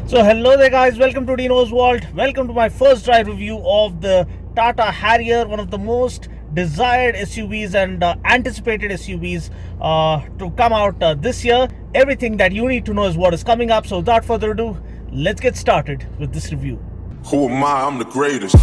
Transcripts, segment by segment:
So hello there guys, welcome to Dinos World. Welcome to my first drive review of the Tata Harrier, one of the most desired SUVs and anticipated SUVs to come out this year. Everything that you need to know is what is coming up. So without further ado, let's get started with this review. Who am I? I'm the greatest.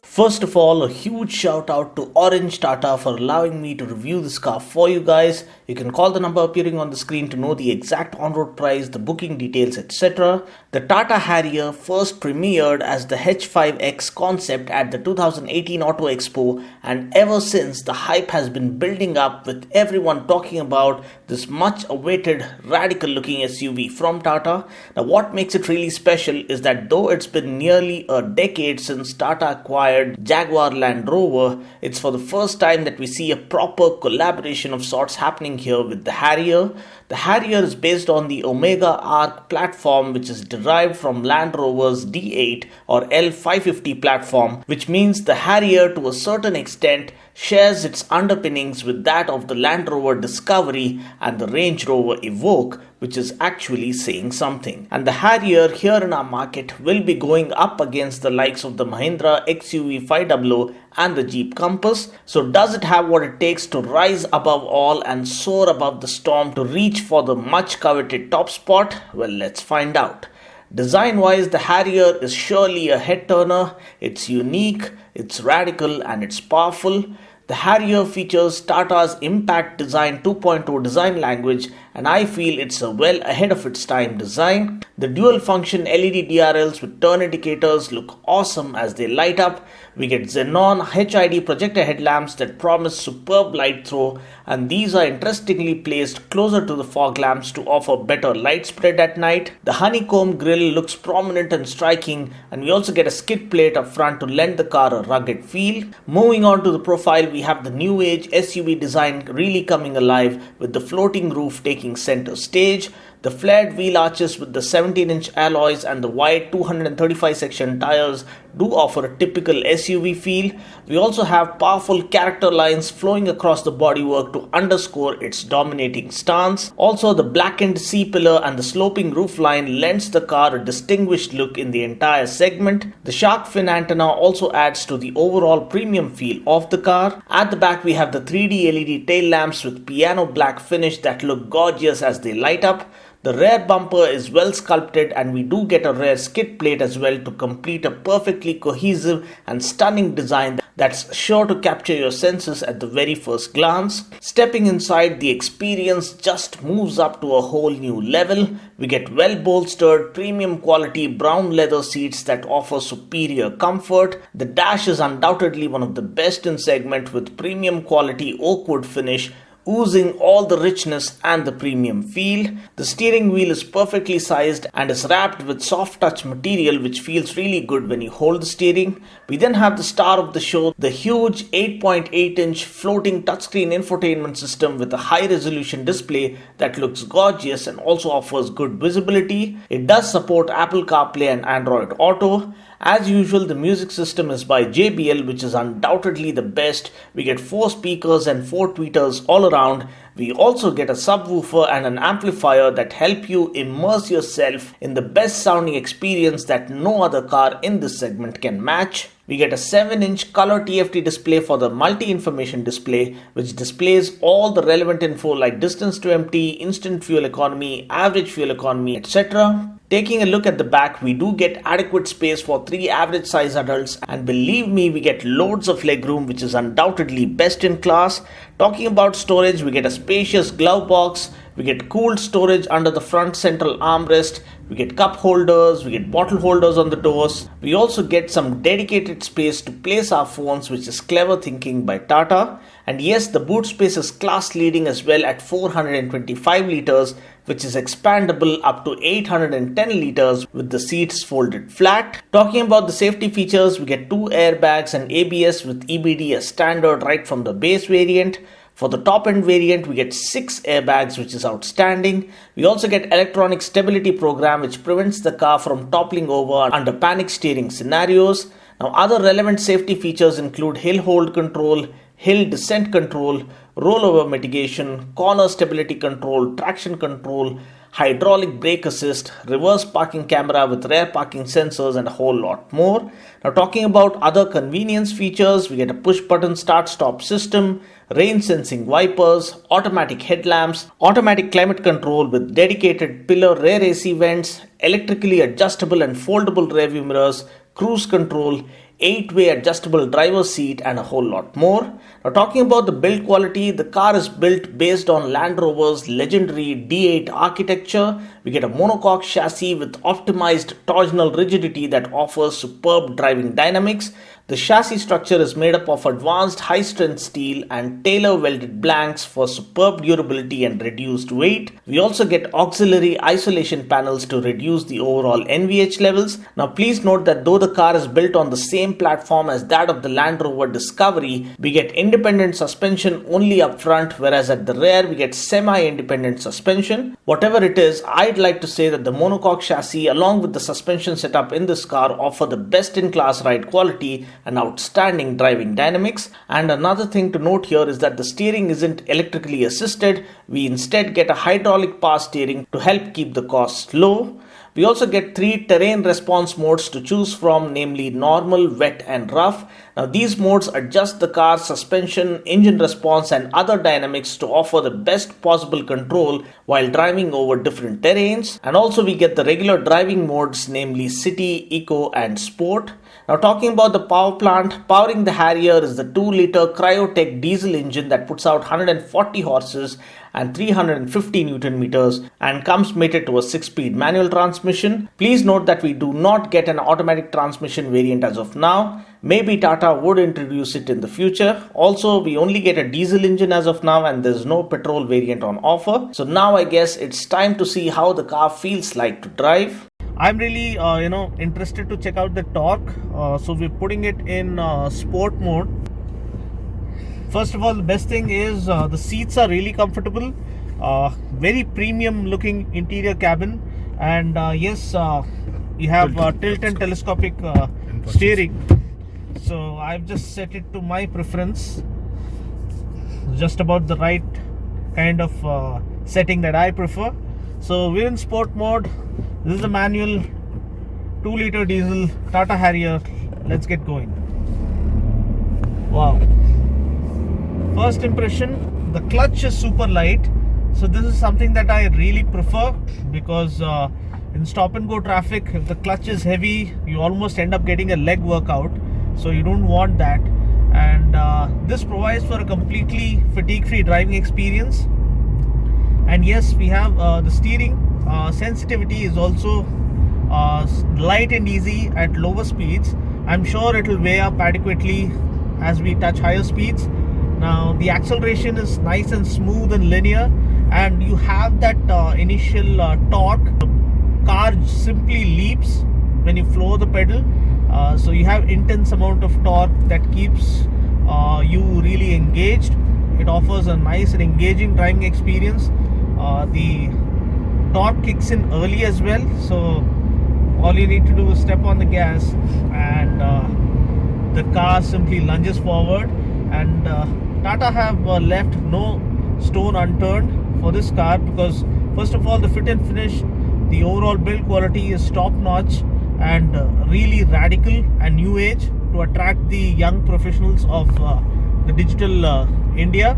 First of all, a huge shout out to Orange Tata for allowing me to review this car for you guys. You can call the number appearing on the screen to know the exact on-road price, the booking details, etc. The Tata Harrier first premiered as the H5X concept at the 2018 Auto Expo, and ever since the hype has been building up with everyone talking about this much awaited radical looking SUV from Tata. Now what makes it really special is that though it's been nearly a decade since Tata acquired Jaguar Land Rover, it's for the first time that we see a proper collaboration of sorts happening here with the Harrier. The Harrier is based on the Omega Arc platform, which is derived from Land Rover's D8 or L550 platform, which means the Harrier to a certain extent shares its underpinnings with that of the Land Rover Discovery and the Range Rover Evoque, which is actually saying something. And the Harrier here in our market will be going up against the likes of the Mahindra XUV 500 and the Jeep Compass. So does it have what it takes to rise above all and soar above the storm to reach for the much coveted top spot? Well, let's find out. Design-wise, the Harrier is surely a head-turner. It's unique, it's radical, and it's powerful. The Harrier features Tata's Impact Design 2.0 design language, and I feel it's a well ahead of its time design. The dual function LED DRLs with turn indicators look awesome as they light up. We get xenon HID projector headlamps that promise superb light throw, and these are interestingly placed closer to the fog lamps to offer better light spread at night. The honeycomb grille looks prominent and striking, and we also get a skid plate up front to lend the car a rugged feel. Moving on to the profile, we have the new age SUV design really coming alive, with the floating roof taking center stage. The flared wheel arches with the 17-inch alloys and the wide 235 section tires do offer a typical SUV feel. We also have powerful character lines flowing across the bodywork to underscore its dominating stance. Also, the blackened C-pillar and the sloping roofline lends the car a distinguished look in the entire segment. The shark fin antenna also adds to the overall premium feel of the car. At the back, we have the 3D LED tail lamps with piano black finish that look gorgeous as they light up. The rear bumper is well sculpted, and we do get a rear skid plate as well to complete a perfectly cohesive and stunning design that's sure to capture your senses at the very first glance. Stepping inside, the experience just moves up to a whole new level. We get well bolstered, premium quality brown leather seats that offer superior comfort. The dash is undoubtedly one of the best in segment, with premium quality oak wood finish oozing all the richness and the premium feel. The steering wheel is perfectly sized and is wrapped with soft touch material, which feels really good when you hold the steering. We then have the star of the show, the huge 8.8-inch floating touchscreen infotainment system with a high resolution display that looks gorgeous and also offers good visibility. It does support Apple CarPlay and Android Auto. As usual, the music system is by JBL, which is undoubtedly the best. We get 4 speakers and 4 tweeters all around. We also get a subwoofer and an amplifier that help you immerse yourself in the best sounding experience that no other car in this segment can match. We get a 7-inch color TFT display for the multi-information display, which displays all the relevant info like distance to empty, instant fuel economy, average fuel economy, etc. Taking a look at the back, we do get adequate space for 3 average size adults, and believe me, we get loads of legroom, which is undoubtedly best in class. Talking about storage, we get a spacious glove box. We get cooled storage under the front central armrest. We get cup holders, we get bottle holders on the doors. We also get some dedicated space to place our phones, which is clever thinking by Tata. And yes, the boot space is class leading as well at 425 liters, which is expandable up to 810 liters with the seats folded flat. Talking about the safety features, we get 2 airbags and ABS with EBD as standard right from the base variant. For the top end variant, we get 6 airbags, which is outstanding. We also get electronic stability program, which prevents the car from toppling over under panic steering scenarios. Now, other relevant safety features include hill hold control, hill descent control, rollover mitigation, corner stability control, traction control, hydraulic brake assist, reverse parking camera with rear parking sensors, and a whole lot more. Now, talking about other convenience features, we get a push button start stop system, rain sensing wipers, automatic headlamps, automatic climate control with dedicated pillar rear AC vents, electrically adjustable and foldable rearview mirrors, cruise control, 8-way adjustable driver's seat, and a whole lot more. Now, talking about the build quality, the car is built based on Land Rover's legendary D8 architecture. We get a monocoque chassis with optimized torsional rigidity that offers superb driving dynamics. The chassis structure is made up of advanced high-strength steel and tailor-welded blanks for superb durability and reduced weight. We also get auxiliary isolation panels to reduce the overall NVH levels. Now, please note that though the car is built on the same platform as that of the Land Rover Discovery, we get independent suspension only up front, whereas at the rear we get semi-independent suspension. Whatever it is, I'd like to say that the monocoque chassis along with the suspension setup in this car offer the best-in-class ride quality and outstanding driving dynamics. And another thing to note here is that the steering isn't electrically assisted. We instead get a hydraulic power steering to help keep the costs low. We also get 3 terrain response modes to choose from, namely normal, wet, and rough. Now, these modes adjust the car's suspension, engine response, and other dynamics to offer the best possible control while driving over different terrains. And also we get the regular driving modes, namely city, eco, and sport. Now, talking about the power plant, powering the Harrier is the 2-liter Cryotech diesel engine that puts out 140 horses and 350 Newton meters and comes mated to a 6-speed manual transmission. Please note that we do not get an automatic transmission variant as of now. Maybe Tata would introduce it in the future. Also, we only get a diesel engine as of now and there's no petrol variant on offer. So now I guess it's time to see how the car feels like to drive. I'm really interested to check out the torque. So we're putting it in sport mode. First of all, the best thing is the seats are really comfortable. Very premium looking interior cabin. And yes, you have tilt and telescopic steering. So I've just set it to my preference. Just about the right kind of setting that I prefer. So we're in sport mode. This is a manual 2-liter diesel Tata Harrier. Let's get going. Wow. First impression, the clutch is super light. So this is something that I really prefer because in stop and go traffic, if the clutch is heavy, you almost end up getting a leg workout. So you don't want that. And this provides for a completely fatigue-free driving experience. And yes, we have the steering sensitivity is also light and easy at lower speeds. I'm sure it will weigh up adequately as we touch higher speeds. Now the acceleration is nice and smooth and linear, and you have that initial torque. The car simply leaps when you floor the pedal. So you have intense amount of torque that keeps you really engaged. It offers a nice and engaging driving experience. The torque kicks in early as well, so all you need to do is step on the gas and the car simply lunges forward. And Tata have left no stone unturned for this car because first of all, the fit and finish, the overall build quality is top notch and really radical and new age to attract the young professionals of the digital India.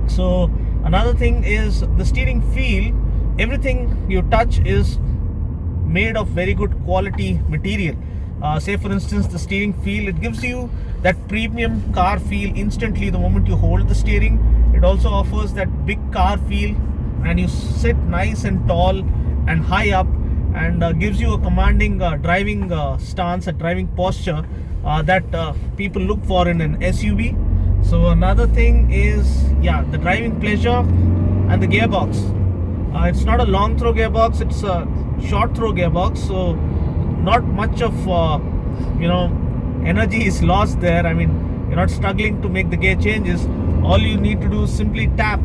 So another thing is the steering feel. Everything you touch is made of very good quality material. Say for instance, the steering feel, it gives you that premium car feel instantly the moment you hold the steering. It also offers that big car feel, and you sit nice and tall and high up and gives you a commanding driving stance, a driving posture that people look for in an SUV. So another thing is, yeah, the driving pleasure and the gearbox. It's not a long throw gearbox, it's a short throw gearbox, so not much of energy is lost there. I mean, you're not struggling to make the gear changes. All you need to do is simply tap.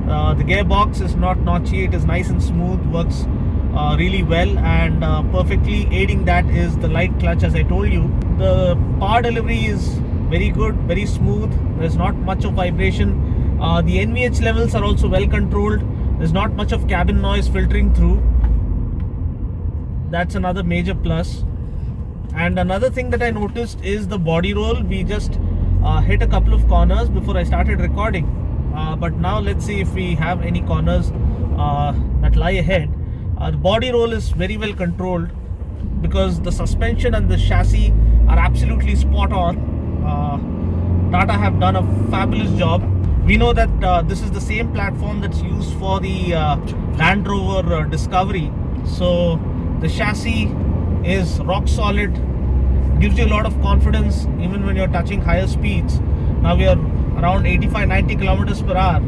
The gearbox is not notchy, it is nice and smooth, works really well, and perfectly aiding that is the light clutch. As I told you, the power delivery is very good, very smooth. There's not much of vibration. The NVH levels are also well controlled. There's not much of cabin noise filtering through. That's another major plus. And another thing that I noticed is the body roll. We just hit a couple of corners before I started recording, but now let's see if we have any corners that lie ahead. The body roll is very well controlled because the suspension and the chassis are absolutely spot on. Tata have done a fabulous job. We know that this is the same platform that's used for the Land Rover Discovery, so the chassis is rock solid, gives you a lot of confidence even when you're touching higher speeds. Now we are around 85-90 kilometers per hour,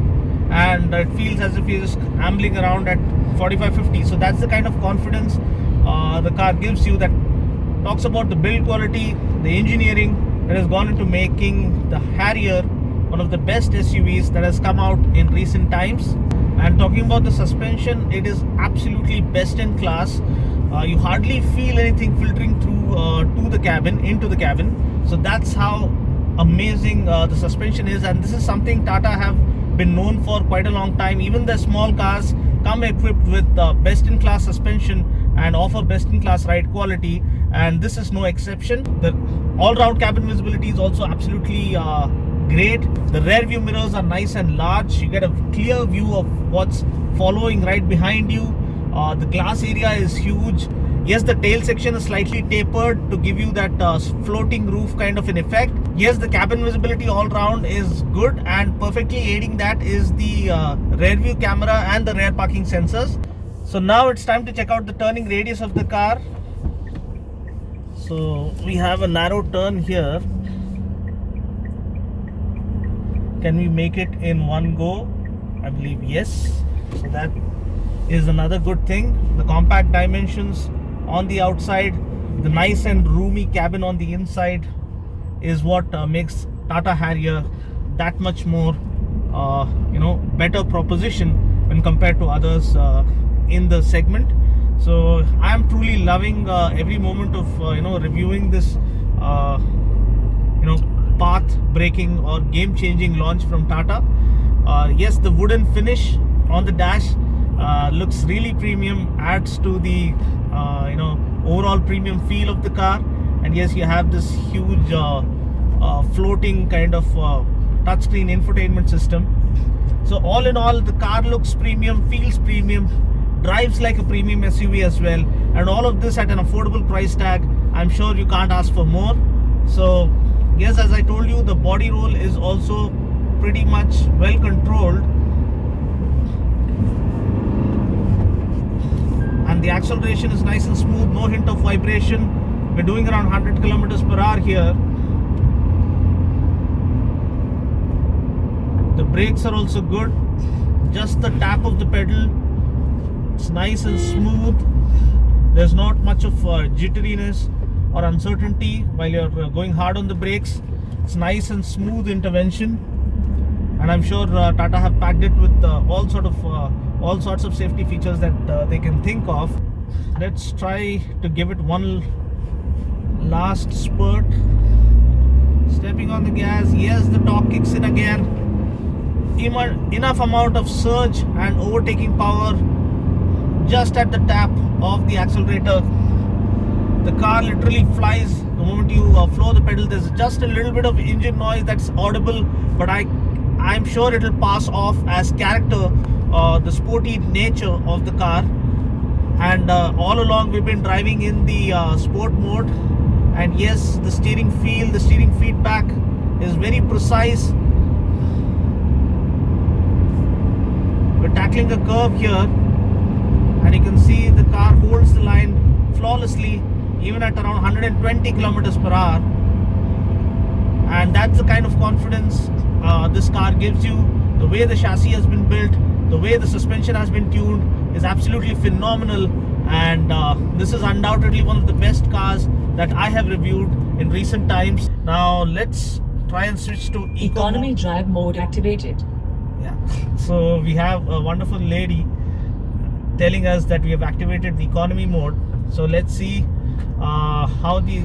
and it feels as if you're just ambling around at 45-50. So that's the kind of confidence the car gives you. That talks about the build quality, the engineering that has gone into making the Harrier one of the best SUVs that has come out in recent times. And talking about the suspension, it is absolutely best in class. You hardly feel anything filtering through to the cabin, into the cabin. So that's how amazing the suspension is, and this is something Tata have been known for quite a long time. Even the small cars come equipped with best in class suspension and offer best in class ride quality, and this is no exception. The all-round cabin visibility is also absolutely great. The rear view mirrors are nice and large. You get a clear view of what's following right behind you. The glass area is huge. Yes, the tail section is slightly tapered to give you that floating roof kind of an effect. Yes, the cabin visibility all round is good, and perfectly aiding that is the rear view camera and the rear parking sensors. So now it's time to check out the turning radius of the car. So we have a narrow turn here. Can we make it in one go? I believe yes. So that is another good thing. The compact dimensions on the outside, the nice and roomy cabin on the inside is what makes Tata Harrier that much more better proposition when compared to others in the segment. So I am truly loving every moment of reviewing this path breaking or game changing launch from Tata. Yes, the wooden finish on the dash looks really premium, adds to the overall premium feel of the car. And yes, you have this huge floating kind of touchscreen infotainment system. So all in all, the car looks premium, feels premium, drives like a premium SUV as well, and all of this at an affordable price tag. I'm sure you can't ask for more. So yes, as I told you, the body roll is also pretty much well controlled, and the acceleration is nice and smooth, no hint of vibration. We're doing around 100 kilometers per hour here. The brakes are also good, just the tap of the pedal, it's nice and smooth. There's not much of jitteriness or uncertainty while you're going hard on the brakes. It's nice and smooth intervention, and I'm sure Tata have packed it with all sorts of safety features that they can think of. Let's try to give it one last spurt. Stepping on the gas. Yes, the torque kicks in again. Enough amount of surge and overtaking power just at the tap of the accelerator. The car literally flies the moment you floor the pedal. There's just a little bit of engine noise that's audible, but I'm sure it'll pass off as character, the sporty nature of the car. And all along we've been driving in the sport mode, and yes, the steering feel, the steering feedback is very precise. We're tackling a curve here, and you can see the car holds the line flawlessly even at around 120 kilometers per hour, and that's the kind of confidence this car gives you. The way the chassis has been built, the way the suspension has been tuned is absolutely phenomenal, and this is undoubtedly one of the best cars that I have reviewed in recent times. Now let's try and switch to Economy drive mode activated. Yeah, so we have a wonderful lady telling us that we have activated the economy mode. So let's see how the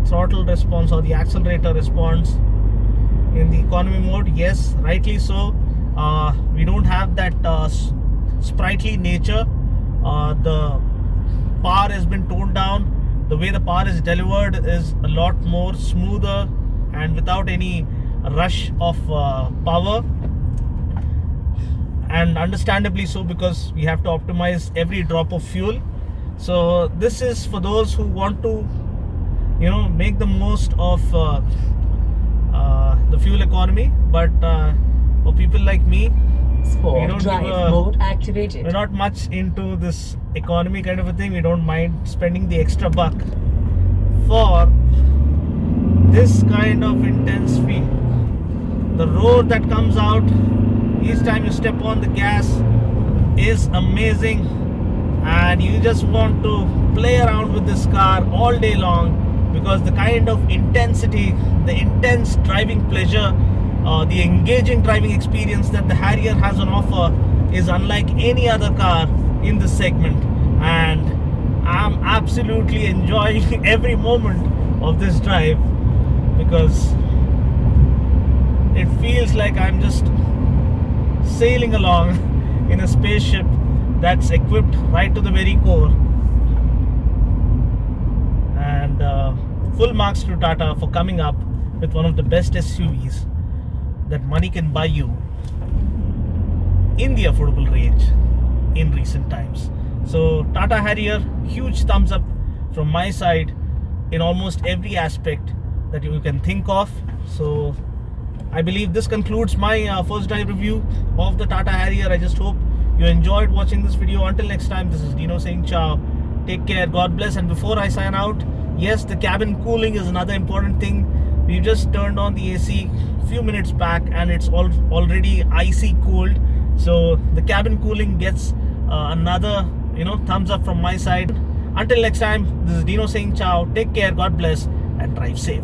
throttle response or the accelerator responds in the economy mode. Yes, rightly so. We don't have that sprightly nature. The power has been toned down. The way the power is delivered is a lot more smoother and without any rush of power, and understandably so, because we have to optimize every drop of fuel. So this is for those who want to, you know, make the most of the fuel economy, but for people like me, Sport drive mode activated. we're not much into this economy kind of a thing. We don't mind spending the extra buck for this kind of intense feel. The roar that comes out each time you step on the gas is amazing, and you just want to play around with this car all day long, because the kind of intensity, the intense driving pleasure, the engaging driving experience that the Harrier has on offer is unlike any other car in this segment, and I'm absolutely enjoying every moment of this drive, because it feels like I'm just sailing along in a spaceship that's equipped right to the very core. And full marks to Tata for coming up with one of the best SUVs that money can buy you in the affordable range in recent times. So Tata Harrier, huge thumbs up from my side in almost every aspect that you can think of. So I believe this concludes my first drive review of the Tata Harrier. I just hope you enjoyed watching this video. Until next time, this is Dino saying ciao. Take care, God bless. And before I sign out, yes, the cabin cooling is another important thing. We just turned on the AC a few minutes back and it's already icy cold. So the cabin cooling gets another, thumbs up from my side. Until next time, this is Dino saying ciao. Take care, God bless, and drive safe.